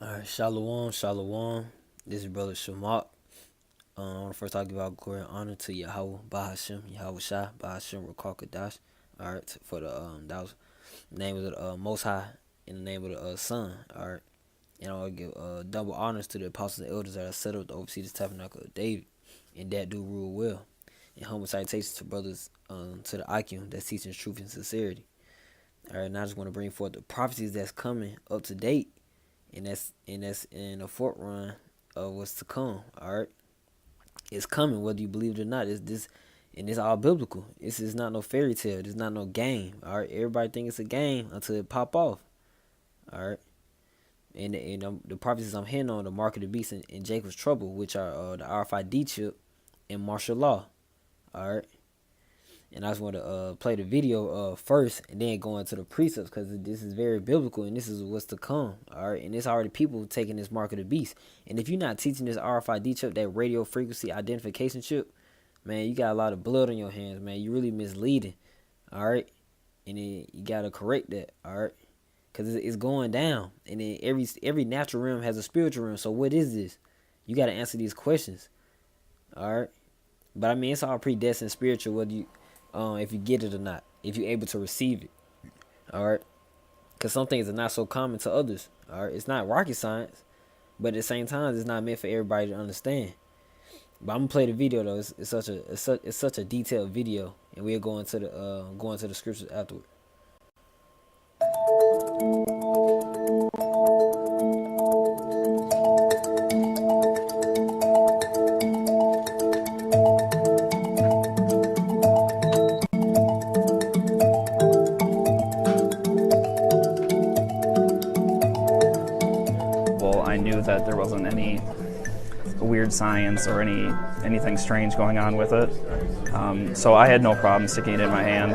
Alright, Shalom, Shalom. This is Brother Shamak. I want to first talk about glory and honor to Yahweh, Bahashem, Yahweh Shai, Bahashem, Rakakadash. Alright, for the that was the name of the Most High in the name of the Son. Alright, and I want to give double honors to the apostles and elders that are set up to oversee this tabernacle of David, and that do rule well. And humble salutations to brothers to the IQ that's teaching truth and sincerity. Alright, now I just want to bring forth the prophecies that's coming up to date, and that's in the forerun of what's to come. All right, it's coming whether you believe it or not. It's this, and it's all biblical. This is not no fairy tale. It's not no game. All right, everybody think it's a game until it pop off. All right, and the prophecies I'm hitting on, the mark of the beast and Jacob's trouble, which are the RFID chip and martial law. All right. And I just want to play the video first and then go into the precepts, because this is very biblical and this is what's to come. All right. And it's already people taking this mark of the beast. And if you're not teaching this RFID chip, that radio frequency identification chip, man, you got a lot of blood on your hands, man. You really misleading. All right. And then you got to correct that. All right. Because it's going down. And then every natural realm has a spiritual realm. So what is this? You got to answer these questions. All right. But I mean, it's all predestined spiritual, whether you if you get it or not, if you're able to receive it. All right, because some things are not so common to others. All right, it's not rocket science, but at the same time, it's not meant for everybody to understand. But I'm gonna play the video though. It's such a detailed video, and we'll go into the scriptures afterward. I knew that there wasn't any weird science or anything strange going on with it. So I had no problem sticking it in my hand.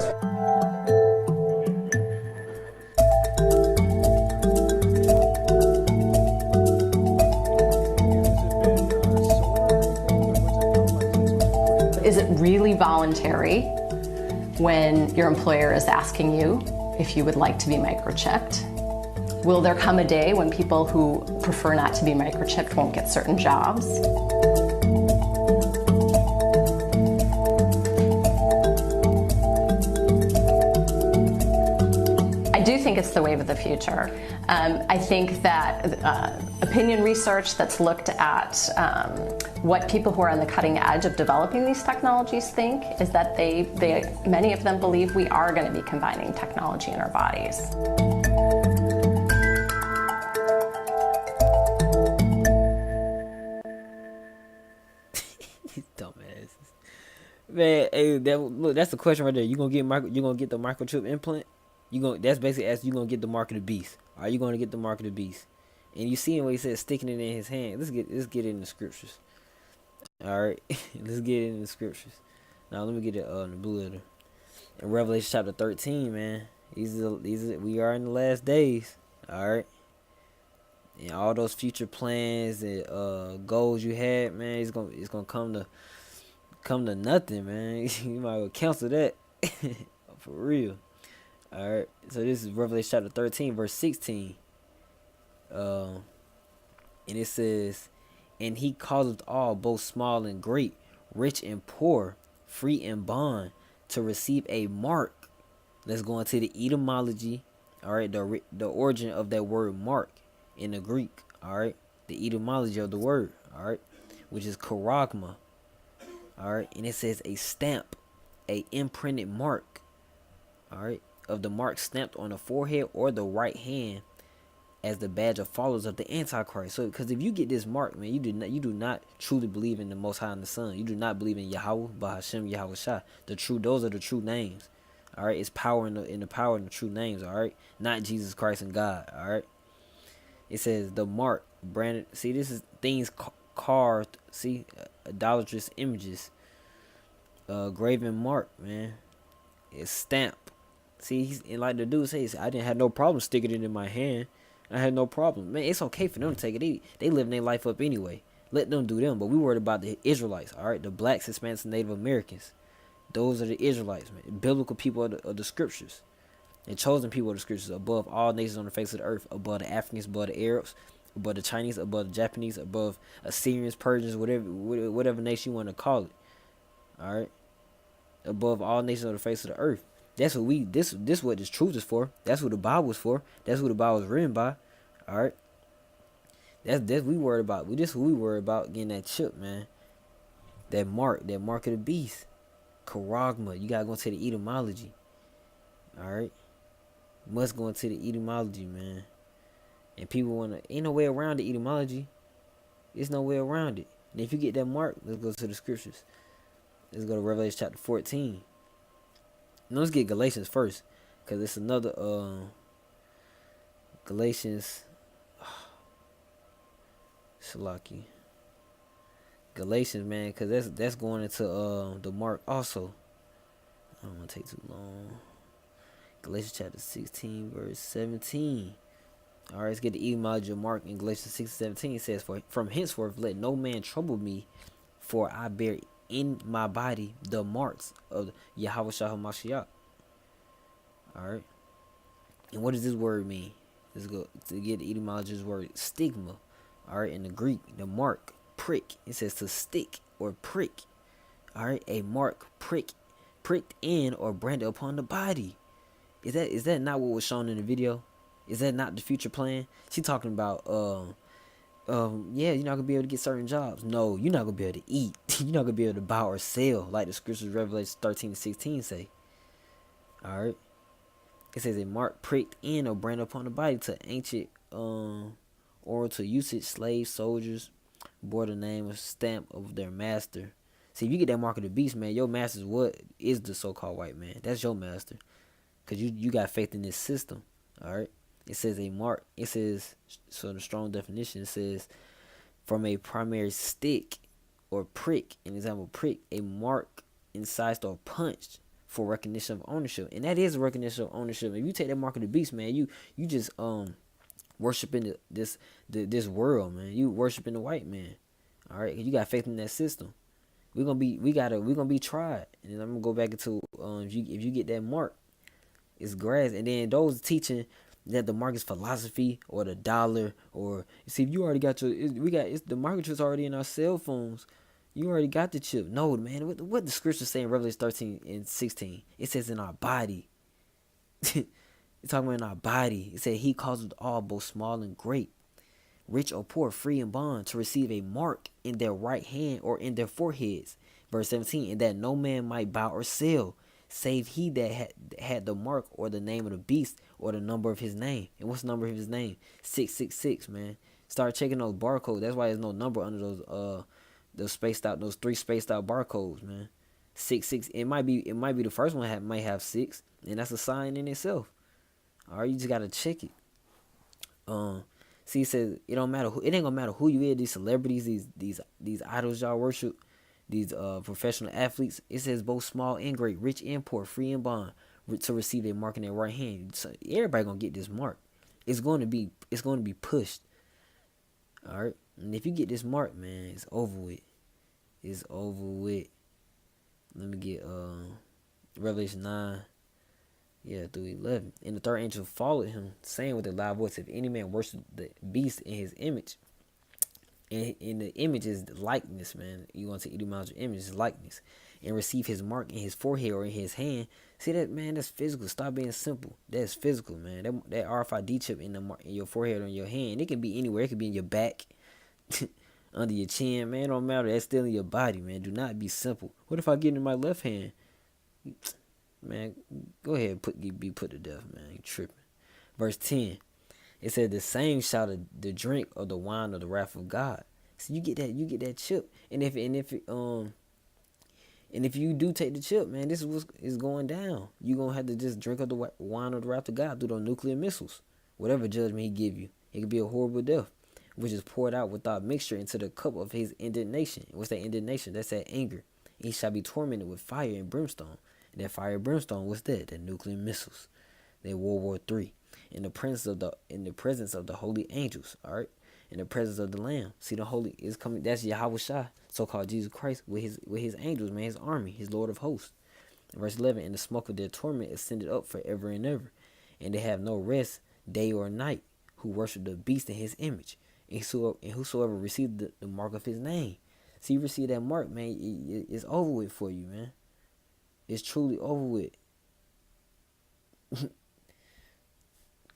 Is it really voluntary when your employer is asking you if you would like to be microchipped? Will there come a day when people who prefer not to be microchipped won't get certain jobs? I do think it's the wave of the future. I think that opinion research that's looked at what people who are on the cutting edge of developing these technologies think is that many of them believe we are going to be combining technology in our bodies. Dumbasses, man. Hey, look, that's the question right there. You gonna get the microchip implant? That's basically asking you gonna get the mark of the beast. Are you gonna get the mark of the beast? And you see what he said, sticking it in his hand. Let's get it in the scriptures. All right, let's get it in the scriptures. Now let me get it in the blue letter. In Revelation chapter 13, man. We are in the last days. All right. And all those future plans and goals you had, man, it's gonna come to nothing, man. You might well cancel that. For real. Alright. So this is Revelation chapter 13, verse 16. And it says, and he causeth all, both small and great, rich and poor, free and bond, to receive a mark. Let's go into the etymology. Alright, the origin of that word mark in the Greek. Alright. The etymology of the word. Alright. Which is charagma. Alright, and it says a stamp, a imprinted mark, alright, of the mark stamped on the forehead or the right hand as the badge of followers of the Antichrist. So, because if you get this mark, man, you do not truly believe in the Most High and the Son. You do not believe in Yahweh, Bahashem, Yahweh Shai. Those are the true names. Alright, it's power in the power in the true names, alright? Not Jesus Christ and God, alright? It says the mark, branded. See, this is things carved, see, idolatrous images, graven mark, man. It's stamp. See, and like the dude says, I didn't have no problem sticking it in my hand. I had no problem, man. It's okay for them to take it. They living their life up anyway. Let them do them. But we worried about the Israelites, all right, the blacks, Hispanics, and Native Americans. Those are the Israelites, man. Biblical people of the scriptures, and chosen people of the scriptures, above all nations on the face of the earth, above the Africans, above the Arabs, above the Chinese, above the Japanese, above Assyrians, Persians, whatever nation you want to call it. All right, above all nations on the face of the earth. That's what we this what this truth is for. That's what the Bible is for. That's what the Bible was written by. All right, that's we worried about. This what we worried about, getting that chip, man. That mark of the beast. Charagma. You gotta go into the etymology. All right, must go into the etymology, man. And people wanna, ain't no way around the etymology. There's no way around it. And if you get that mark, let's go to the scriptures. Let's go to Revelation chapter 14. Now let's get Galatians first, cause it's another Galatians. Shalaki. Galatians, man, cause that's going into the mark also. I don't want to take too long. Galatians chapter 16, verse 17. All right, let's get the etymology of mark in Galatians 6:17. It says, "For from henceforth let no man trouble me, for I bear in my body the marks of Yahweh Shah HaMashiach." All right, and what does this word mean? Let's go to get the etymology of this word, stigma. All right, in the Greek, the mark, prick. It says to stick or prick. All right, a mark, pricked in or branded upon the body. Is that not what was shown in the video? Is that not the future plan? She talking about yeah, you're not gonna be able to get certain jobs. No, you're not gonna be able to eat. You're not gonna be able to buy or sell, like the scriptures Revelation 13:16 say. All right, it says a mark pricked in or branded upon the body to ancient or to usage slaves, soldiers bore the name or stamp of their master. See, if you get that mark of the beast, man, your master's what is the so-called white man. That's your master, cause you got faith in this system. All right. It says a mark. It says, so the strong definition, it says from a primary stick or prick, an example prick, a mark incised or punched for recognition of ownership. And that is a recognition of ownership. If you take that mark of the beast, man, you just worshiping this world, man. You worshiping the white man. All right, you got faith in that system. We're gonna be tried. And I'm gonna go back into if you get that mark, it's grass. And then those teaching that the mark is philosophy or the dollar, or you see, if you already got the market chip's already in our cell phones. You already got the chip. No, man, what the scripture say in Revelation 13:16? It says in our body. It's talking about in our body. It said he causes all, both small and great, rich or poor, free and bond, to receive a mark in their right hand or in their foreheads. Verse 17, and that no man might buy or sell, save he that had the mark or the name of the beast or the number of his name. And what's the number of his name? 666, man. Start checking those barcodes. That's why there's no number under those spaced out, those 3 spaced out barcodes, man. 66. It might be the first one might have 6, and that's a sign in itself. All right, you just gotta check it. See, it says it ain't gonna matter who you is. These celebrities, these idols y'all worship, these professional athletes. It says both small and great, rich and poor, free and bond, to receive a mark in their right hand. So everybody gonna get this mark. It's going to be pushed. All right, and if you get this mark, man, it's over with. It's over with. Let me get Revelation 9. Yeah, through 11. And the third angel followed him, saying with a loud voice, if any man worship the beast in his image, and in the image is the likeness, man. You want to etymology image is likeness, and receive his mark in his forehead or in his hand. See that, man? That's physical. Stop being simple. That's physical, man. That RFID chip in your forehead or in your hand. It can be anywhere. It could be in your back, under your chin, man. It don't matter. That's still in your body, man. Do not be simple. What if I get it in my left hand? Man, go ahead and be put to death, man. You tripping. Verse 10. It said the same shall the drink of the wine of the wrath of God. So you get that chip. And if you do take the chip, man, this is what is going down. You gonna have to just drink of the wine of the wrath of God through those nuclear missiles. Whatever judgment he give you. It could be a horrible death, which is poured out without mixture into the cup of his indignation. What's that indignation? That's that anger. He shall be tormented with fire and brimstone. And that fire and brimstone, what's that? The nuclear missiles. That World War III. In the presence of the holy angels, all right, in the presence of the Lamb. See, the holy is coming. That's Yahweh Shai, so-called Jesus Christ, with his angels, man, his army, his Lord of hosts. In verse 11, and the smoke of their torment ascended up forever and ever, and they have no rest day or night, who worship the beast in his image, and whosoever received the mark of his name. See, you receive that mark, man, it's over with for you, man. It's truly over with.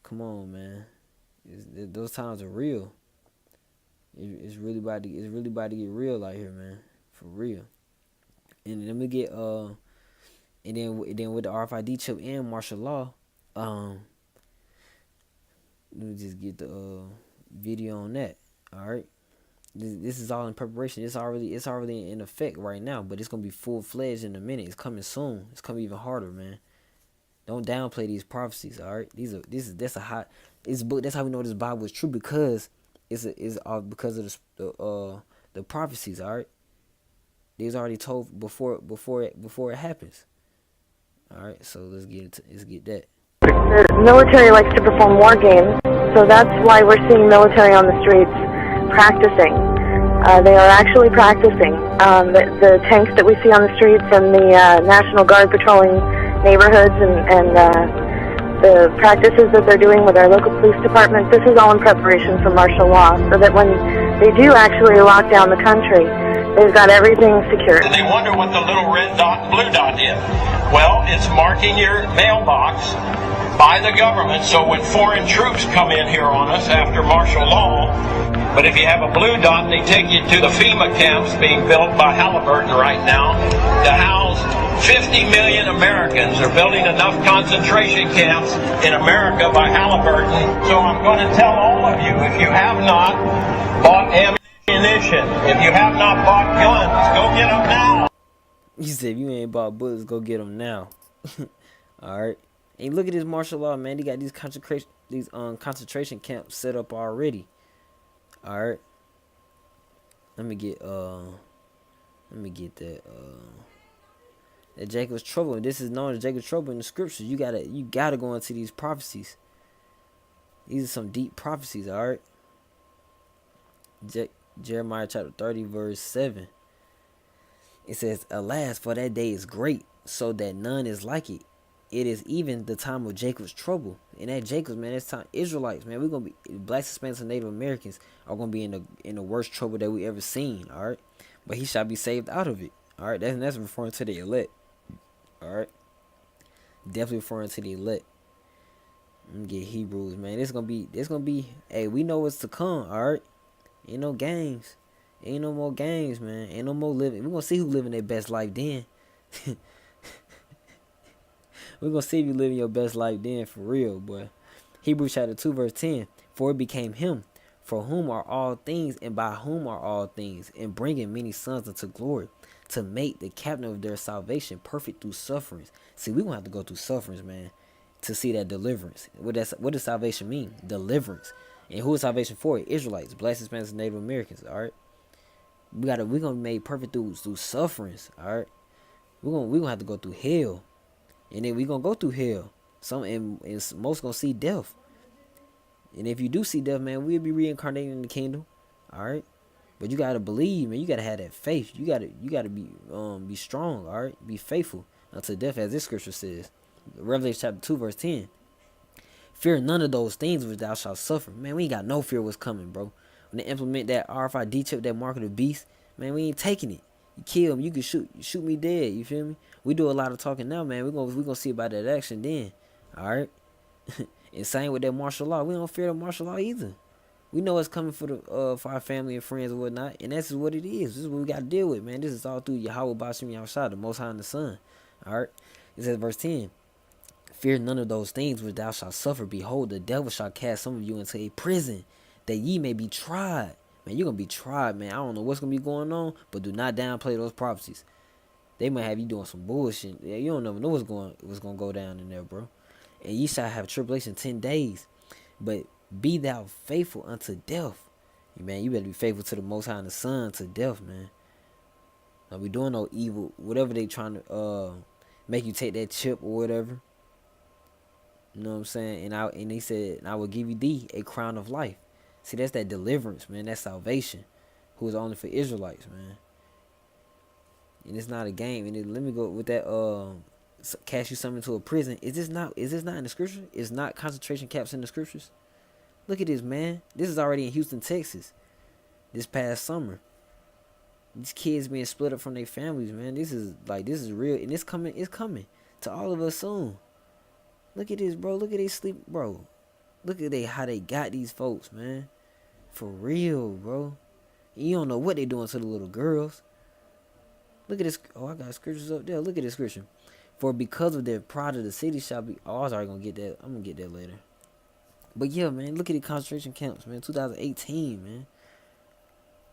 Come on, man. Those times are real. It's really about to get real out here, man. For real. And then we get and then with the RFID chip and martial law, let me just get the video on that. All right. This is all in preparation. It's already in effect right now, but it's gonna be full fledged in a minute. It's coming soon. It's coming even harder, man. Don't downplay these prophecies. All right, that's a hot. This book. That's how we know this Bible is true, because it's because of the prophecies. All right, these already told before it happens. All right, so let's get that. The military likes to perform war games, so that's why we're seeing military on the streets practicing. They are actually practicing. The tanks that we see on the streets and the National Guard patrolling neighborhoods and the practices that they're doing with our local police department, this is all in preparation for martial law, so that when they do actually lock down the country, they've got everything secured. They wonder what the little red dot and blue dot is. Well, it's marking your mailbox by the government, so when foreign troops come in here on us after martial law, but if you have a blue dot, they take you to the FEMA camps being built by Halliburton right now to house 50 million Americans. They're building enough concentration camps in America by Halliburton. So I'm going to tell all of you, if you have not bought ammunition, if you have not bought guns, go get them now. He said, if you ain't bought bullets, go get them now. All right. And look at this martial law, man. They got these concentration camps set up already. All right. Let me get that Jacob's trouble. This is known as Jacob's trouble in the scriptures. You gotta go into these prophecies. These are some deep prophecies. All right. Jeremiah chapter 30 verse 7. It says, "Alas, for that day is great, so that none is like it. It is even the time of Jacob's trouble." And that Jacob's, man, it's time. Israelites, man, we're gonna be blacks, Hispanics, and Native Americans are gonna be in the worst trouble that we ever seen. All right, but he shall be saved out of it. All right, that's referring to the elect. All right, definitely referring to the elect. Let me get Hebrews, man. It's gonna be. Hey, we know what's to come. All right, ain't no games. Ain't no more games, man. Ain't no more living. We're gonna see who living their best life then. We're gonna see if you living your best life then, for real, boy. Hebrews chapter 2 verse 10. "For it became him, for whom are all things, and by whom are all things, and bringing many sons unto glory, to make the captain of their salvation perfect through sufferings." See, we're gonna have to go through sufferings, man, to see that deliverance. What does salvation mean? Deliverance. And who is salvation for? Israelites, blacks, Hispanics, and Native Americans. All right. We're gonna be made perfect through sufferings. All right. We're gonna have to go through hell, and then we're gonna go through hell. And most gonna see death. And if you do see death, man, we'll be reincarnated in the kingdom. All right. But you gotta believe, man. You gotta have that faith. You gotta be strong. All right. Be faithful unto death, as this scripture says. Revelation chapter 2 verse 10. "Fear none of those things which thou shalt suffer." Man, we ain't got no fear what's coming, bro. When they implement that RFID chip, that mark of the beast, man, we ain't taking it. You kill me, you can shoot me dead. You feel me? We do a lot of talking now, man. We gonna see about that action then. All right. And same with that martial law. We don't fear the martial law either. We know it's coming for our family and friends and whatnot, and that's what it is. This is what we got to deal with, man. This is all through Yahweh Bashim Yahushua, the Most High and the Son. All right. It says verse 10. "Fear none of those things which thou shalt suffer. Behold, the devil shall cast some of you into a prison, that ye may be tried." Man, you're going to be tried, man. I don't know what's going to be going on, but do not downplay those prophecies. They might have you doing some bullshit. Yeah, you don't never know what's going to go down in there, bro. "And ye shall have tribulation 10 days, but be thou faithful unto death." Man, you better be faithful to the Most High and the Son to death, man. Don't be doing no evil, whatever they trying to make you take that chip or whatever. You know what I'm saying? And he said, "And I will give you thee a crown of life." See, that's that deliverance, man. That's salvation, who is only for Israelites, man. And it's not a game. And then let me go with that. Cast you something into a prison. Is this not in the scripture? Is not concentration camps in the scriptures? Look at this, man. This is already in Houston, Texas. This past summer. These kids being split up from their families, man. This is real, and it's coming to all of us soon. Look at this, bro. Look at they sleep, bro. Look at how they got these folks, man. For real, bro. You don't know what they doing to the little girls. Look at this. Oh, I got scriptures up there. Look at this scripture. For because of their pride of the city shall be. Oh, I was already gonna get that. I'm gonna get that later. But yeah, man. Look at the concentration camps, man. 2018, man.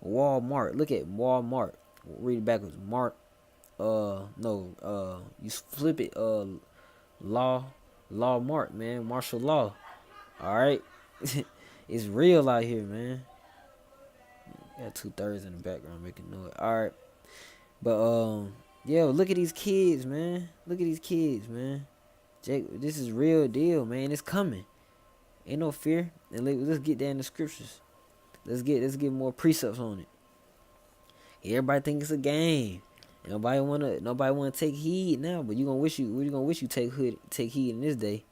Walmart. Look at Walmart. Read it backwards. You flip it. Law Mart, man. Martial law. All right. It's real out here, man. Got 2/3 in the background making noise. All right. But yo, look at these kids, man. Look at these kids, man. Jake, this is real deal, man. It's coming. Ain't no fear. And let's get that in the scriptures. Let's get more precepts on it. Everybody think it's a game. Nobody wanna take heed now. But you gonna wish you take heed in this day.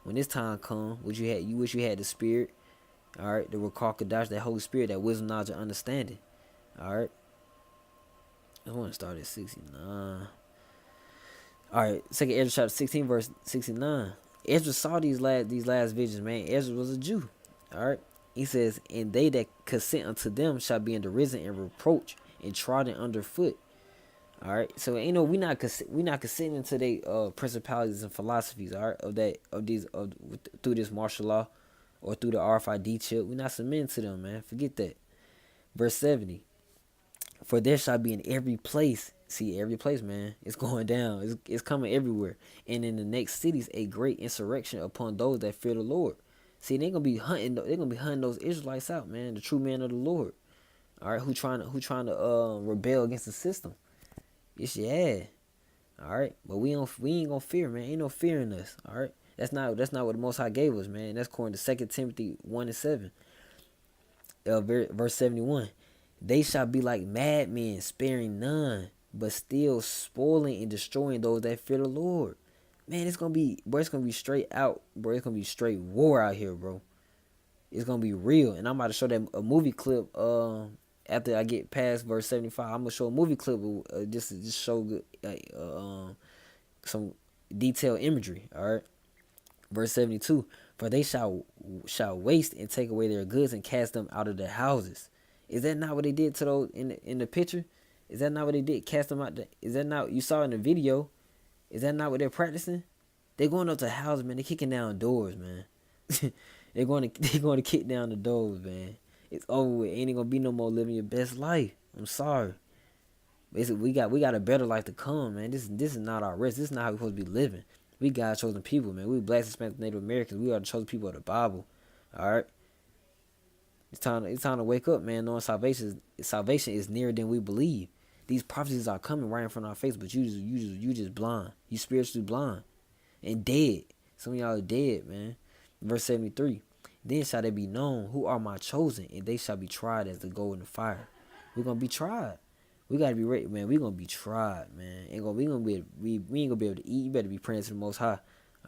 When this time come, you wish you had the spirit. All right, the Rakakadash, that Holy Spirit, that wisdom, knowledge, and understanding. All right. I want to start at 69. All right, Second Ezra chapter 16, verse 69. Ezra saw these last visions, man. Ezra was a Jew. All right. He says, and they that consent unto them shall be in derision and reproach and trodden underfoot. All right. So we not consenting to they principalities and philosophies. All right, through this martial law or through the RFID chip. We not submitting to them, man. Forget that. Verse 70. For there shall be in every place. See, every place, man. It's going down. It's coming everywhere. And in the next cities, a great insurrection upon those that fear the Lord. See, they're gonna be hunting those Israelites out, man. The true man of the Lord. All right, who trying to rebel against the system. Yes, yeah. All right, but we ain't gonna fear, man. Ain't no fear in us. All right, that's not what the Most High gave us, man. That's according to 2 Timothy 1:7. Verse 71. They shall be like madmen, sparing none, but still spoiling and destroying those that fear the Lord. Man, it's gonna be straight out, bro. It's gonna be straight war out here, bro. It's gonna be real, and I'm about to show them a movie clip. After I get past verse 75, I'm gonna show a movie clip just to show good, some detailed imagery. All right, verse 72. For they shall waste and take away their goods and cast them out of their houses. Is that not what they did to those in the picture? Is that not what they did? Cast them out. Is that not you saw in the video? Is that not what they're practicing? They're going up to houses, man. They're kicking down doors, man. they're going to kick down the doors, man. It's over with. Ain't gonna be no more living your best life. I'm sorry. Basically, we got a better life to come, man. This is not our rest. This is not how we're supposed to be living. We God's chosen people, man. We Black, Hispanic, Native Americans. We are the chosen people of the Bible. All right. It's time to wake up, man. Knowing salvation is nearer than we believe. These prophecies are coming right in front of our face, but you just blind. You spiritually blind and dead. Some of y'all are dead, man. Verse 73. Then shall they be known who are my chosen, and they shall be tried as the gold in the fire. We're gonna be tried. We gotta be ready, man. We're gonna be tried, man. We ain't gonna be able to eat. You better be praying to the Most High.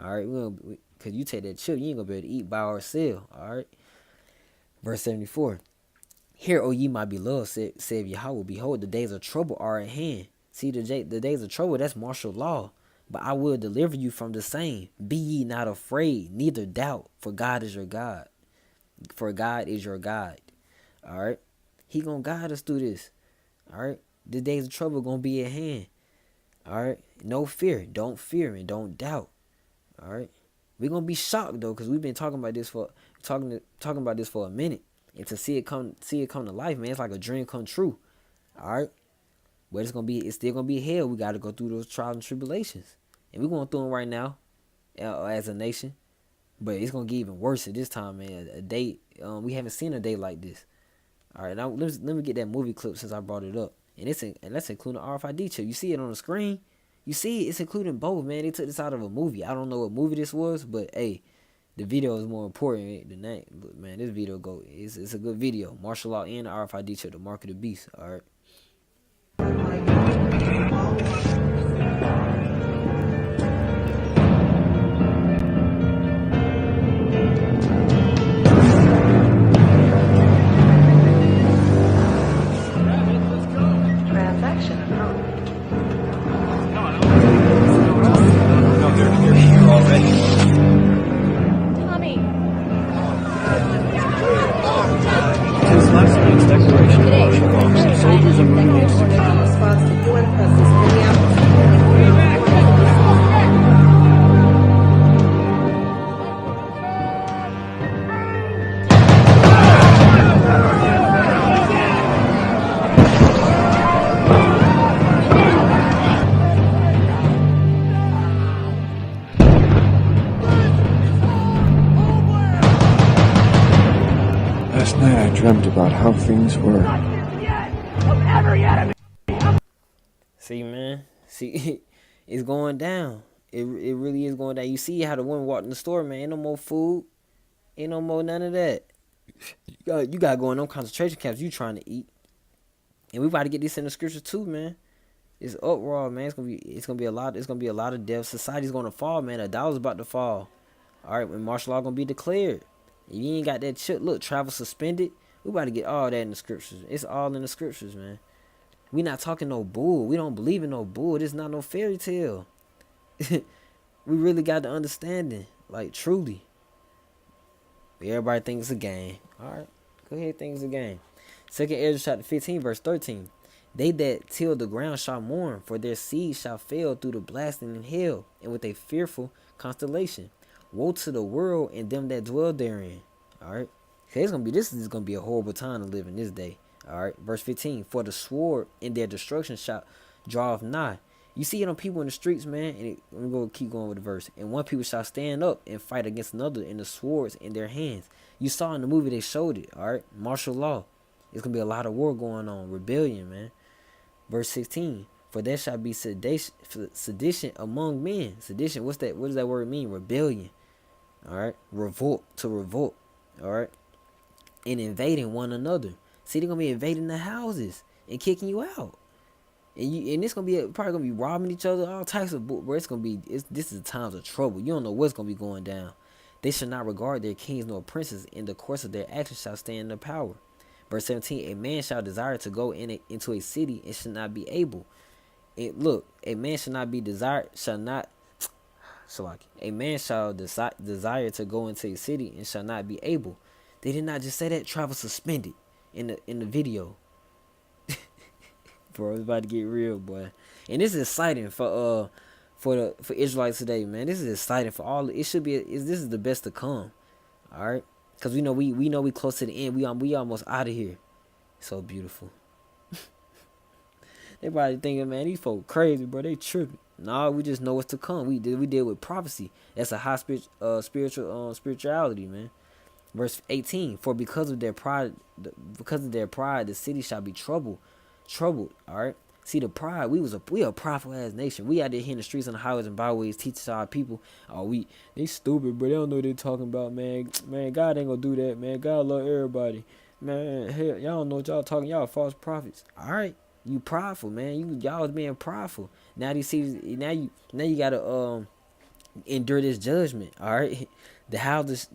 All right, cause you take that chip, you ain't gonna be able to eat, buy or sell. All right. Verse 74. Hear, O ye my beloved, said Yahweh, behold, the days of trouble are at hand. See, the days of trouble, that's martial law. But I will deliver you from the same. Be ye not afraid, neither doubt, for God is your God. For God is your guide. All right? He gonna guide us through this. All right? The days of trouble gonna be at hand. All right? No fear. Don't fear and don't doubt. All right? We're gonna be shocked though, because we've been talking about this for a minute. And to see it come to life, man, it's like a dream come true. All right, but it's still gonna be hell. We got to go through those trials and tribulations, and we're going through them right now, as a nation. But it's gonna get even worse at this time, man. A day, we haven't seen a day like this. All right, now let me get that movie clip since I brought it up, and that's including RFID chip. You see it on the screen. You see it's including both, man. They took this out of a movie. I don't know what movie this was, but hey. The video is more important than that. But man, this video it's a good video. Martial law and the RFID chip, the mark of the beast. All right. Last night I dreamt about how things were. See, man. See, it's going down. It really is going down. You see how the woman walked in the store, man. Ain't no more food. Ain't no more none of that. You got going on concentration camps you trying to eat. And we about to get this in the scripture too, man. It's uproar, man. It's gonna be a lot of death. Society's gonna fall, man. The dollar's about to fall. Alright, when martial law gonna be declared. If you ain't got that shit, look, travel suspended. We about to get all that in the scriptures. It's all in the scriptures, man. We not talking no bull. We don't believe in no bull. This not no fairy tale. We really got the understanding. Like, truly. Everybody thinks it's a game. Alright. Go ahead, think it's a game. 2nd Ezra chapter 15, verse 13. They that till the ground shall mourn, for their seed shall fail through the blasting in hell, and with a fearful constellation. Woe to the world and them that dwell therein. Alright. This is gonna be a horrible time to live in this day. Alright. Verse 15. For the sword in their destruction shall draw nigh. You see it on people in the streets, man. And let me keep going with the verse. And one people shall stand up and fight against another, and the swords in their hands. You saw in the movie they showed it. Alright. Martial law. It's gonna be a lot of war going on. Rebellion, man. Verse 16. For there shall be sedition among men. Sedition, what does that word mean? Rebellion. Alright. Revolt, to revolt. Alright. And invading one another. See, they're gonna be invading the houses and kicking you out. And it's gonna be probably gonna be robbing each other, all types of bro. This is times of trouble. You don't know what's gonna be going down. They shall not regard their kings nor princes. In the course of their actions shall stand in their power. Verse 17. A man shall desire to go into a city and shall not be able. A man shall not be desired, shall not. A man shall desire to go into a city and shall not be able. They did not just say that. Travel suspended in the video. Bro, it's about to get real, boy. And this is exciting for Israelites today, man. This is exciting for all. It should be. This is the best to come. All right, because we know we close to the end. We almost out of here. So beautiful. They probably thinking, man, these folk crazy, bro. They tripping. Nah, we just know what's to come. We deal with prophecy. That's a high spirituality, man. Verse 18. For because of their pride, the city shall be troubled. All right. See the pride. We a prideful ass nation. We out there here in the streets and the highways and byways teaching our people. They stupid, bro. They don't know what they talking about, man. Man, God ain't gonna do that, man. God love everybody, man. Hell, y'all don't know what y'all talking. Y'all false prophets. All right. You prideful, man. Y'all was being prideful. Now you gotta endure this judgment. All right. The houses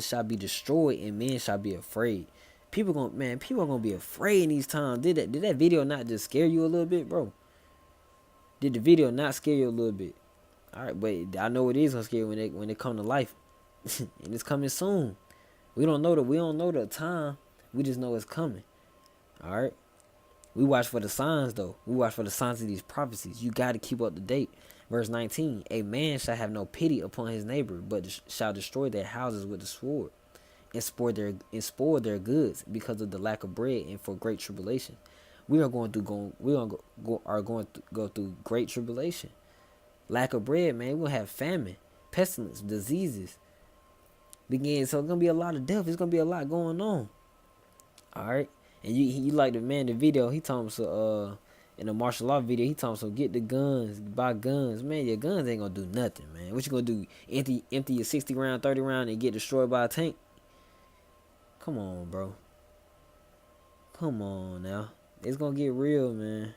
shall be destroyed and men shall be afraid. People are gonna be afraid in these times. Did that video not just scare you a little bit, bro? Did the video not scare you a little bit? All right, but I know it is gonna scare you when they come to life, and it's coming soon. We don't know the time. We just know it's coming. All right. We watch for the signs, though. We watch for the signs of these prophecies. You got to keep up to date. Verse 19. A man shall have no pity upon his neighbor, but shall destroy their houses with the sword, and spoil their goods because of the lack of bread and for great tribulation. We are going to go through great tribulation. Lack of bread, man. We're going to have famine, pestilence, diseases. So it's going to be a lot of death. It's going to be a lot going on. All right. And you like the man in the video, he told him so in the martial law video, he told him so get the guns, buy guns. Man, your guns ain't gonna do nothing, man. What you gonna do? Empty your 60 round, 30 round and get destroyed by a tank? Come on, bro. Come on now. It's gonna get real, man.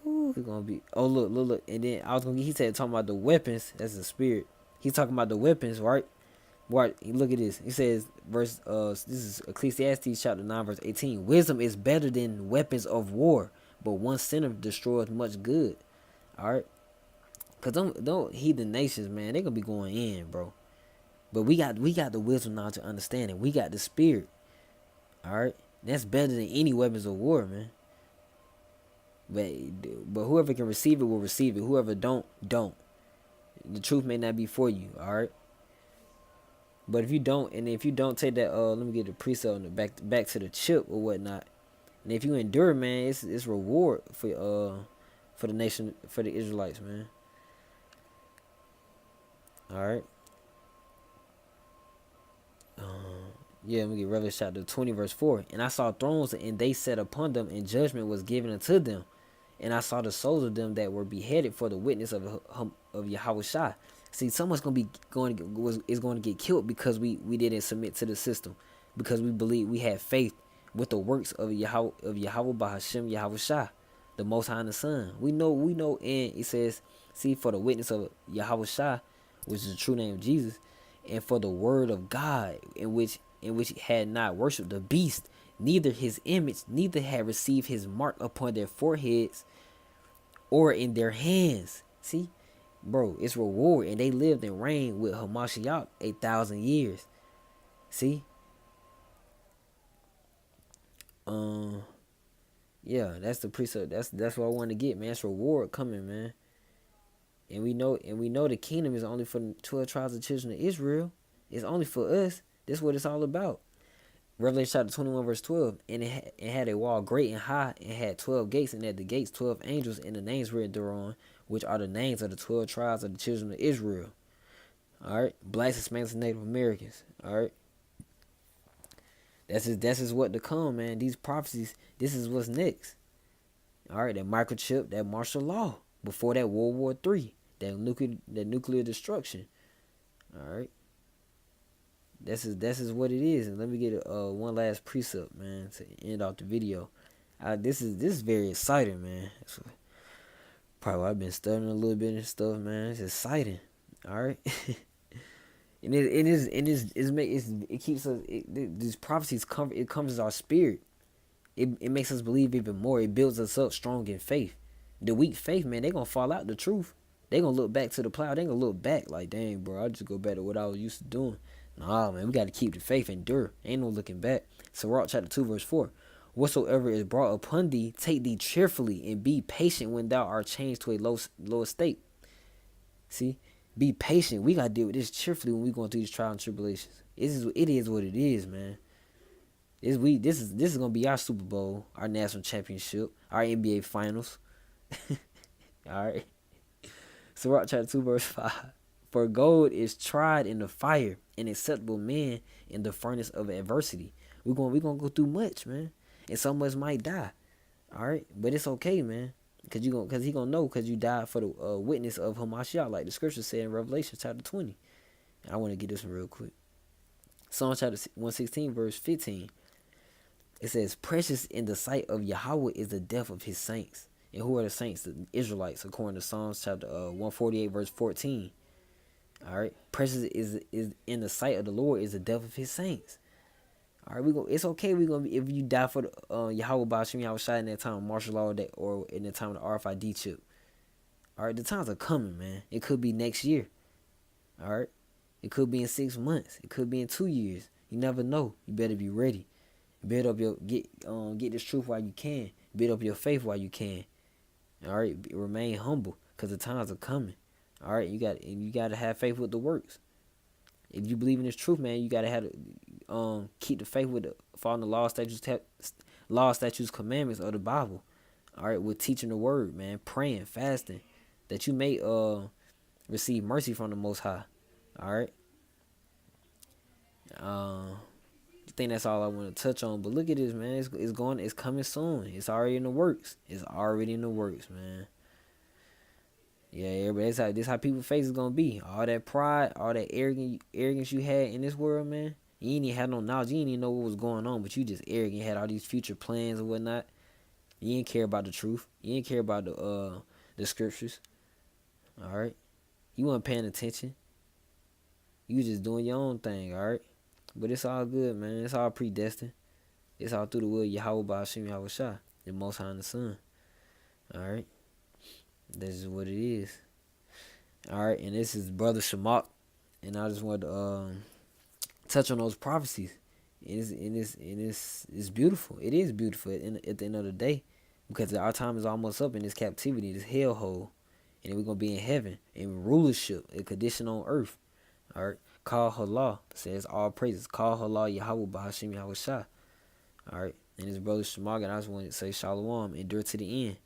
Ooh, it's gonna be look. And then he said talking about the weapons, that's the spirit. He's talking about the weapons, right? Right, look at this. He says, this is Ecclesiastes chapter 9, verse 18. Wisdom is better than weapons of war, but one sinner destroys much good. All right, cause don't heathen nations, man, they gonna be going in, bro. But we got the wisdom now to understand it. We got the spirit. All right, that's better than any weapons of war, man. But whoever can receive it will receive it. Whoever don't. The truth may not be for you. All right. But if you don't, and if you don't take that, let me get the precept on the back to the chip or whatnot. And if you endure, man, it's reward for the nation, for the Israelites, man. All right. Yeah, let me get Revelation chapter 20, verse 4. And I saw thrones, and they sat upon them, and judgment was given unto them. And I saw the souls of them that were beheaded for the witness of Yahushua. See, someone's going to get killed because we didn't submit to the system, because we believe we had faith with the works of Yahweh Bahashem Yahushua, the Most High and the Son. We know, and it says, see, for the witness of Yahushua, which is the true name of Jesus, and for the word of God, in which had not worshipped the beast, neither his image, neither had received his mark upon their foreheads or in their hands. See, bro, it's reward, and they lived and reigned with Hamashiach 1,000 years. See, yeah, that's the precept. That's what I want to get, man. It's reward coming, man. And we know the kingdom is only for the 12 tribes of children of Israel. It's only for us. That's what it's all about. Revelation chapter 21, verse 12. And it had a wall great and high, and had 12 gates, and at the gates 12 angels, and the names written thereon, which are the names of the 12 tribes of the children of Israel. Alright? Blacks, Hispanics, and Native Americans. Alright? That's just what to come, man. These prophecies, this is what's next. Alright? That microchip, that martial law. Before that, World War III. That nuclear destruction. Alright? That's is what it is. And let me get one last precept, man, to end off the video. This is very exciting, man. That's probably why I've been studying a little bit and stuff, man. It's exciting. All right. And it keeps us. These prophecies it covers our spirit. It makes us believe even more. It builds us up strong in faith. The weak faith, man, they gonna fall out the truth. They gonna look back to the plow. They gonna look back like, dang, bro, I just go back to what I was used to doing. Nah, man, we got to keep the faith and endure. Ain't no looking back. Sirach chapter 2, verse 4. Whatsoever is brought upon thee, take thee cheerfully, and be patient when thou art changed to a low estate. See? Be patient. We got to deal with this cheerfully when we going through these trials and tribulations. It is what it is, man. This is going to be our Super Bowl, our national championship, our NBA finals. All right. Sirach chapter 2, verse 5. For gold is tried in the fire, and acceptable men in the furnace of adversity. We're gonna go through much, man, and some of us might die. All right, but it's okay, man, because he gonna know, because you died for the witness of Hamashiach, like the scripture said in Revelation chapter 20. I want to get this one real quick. Psalm chapter 116, verse 15. It says, "Precious in the sight of Yahweh is the death of his saints." And who are the saints? The Israelites, according to Psalms chapter 148, verse 14. All right, precious is in the sight of the Lord is the death of his saints. All right, it's okay. We're gonna be, if you die for the Yahweh Bashim Yahushua in that time of martial law, or in the time of the RFID chip. All right, the times are coming, man. It could be next year. All right, it could be in 6 months. It could be in 2 years. You never know. You better be ready. Build up get this truth while you can. Build up your faith while you can. All right, remain humble, because the times are coming. All right, you got to have faith with the works. If you believe in this truth, man, you got to have keep the faith with following the law, statutes, commandments of the Bible. All right, with teaching the word, man, praying, fasting, that you may receive mercy from the Most High. All right. I think that's all I want to touch on. But look at this, man. It's coming soon. It's already in the works. Man. Yeah, everybody. This how people's face is gonna be. All that pride, all that arrogance you had in this world, man. You ain't even had no knowledge. You didn't even know what was going on, but you just arrogant. Had all these future plans and whatnot. You didn't care about the truth. You didn't care about the scriptures. All right, you weren't paying attention. You was just doing your own thing. All right, but it's all good, man. It's all predestined. It's all through the will of Yahweh Ba'ashim Yahushua, the Most High and the Son. All right. This is what it is. All right, and this is Brother Shamak, and I just want to touch on those prophecies. It's beautiful. It is beautiful at the end of the day. because our time is almost up in this captivity, this hellhole, and then we're gonna be in heaven in rulership, a condition on earth. All right, call hallah says all praises. Call hallah Yahweh Bahashim Yahweh Shah. All right, and his brother Shemag, and I just want to say shalom, endure to the end.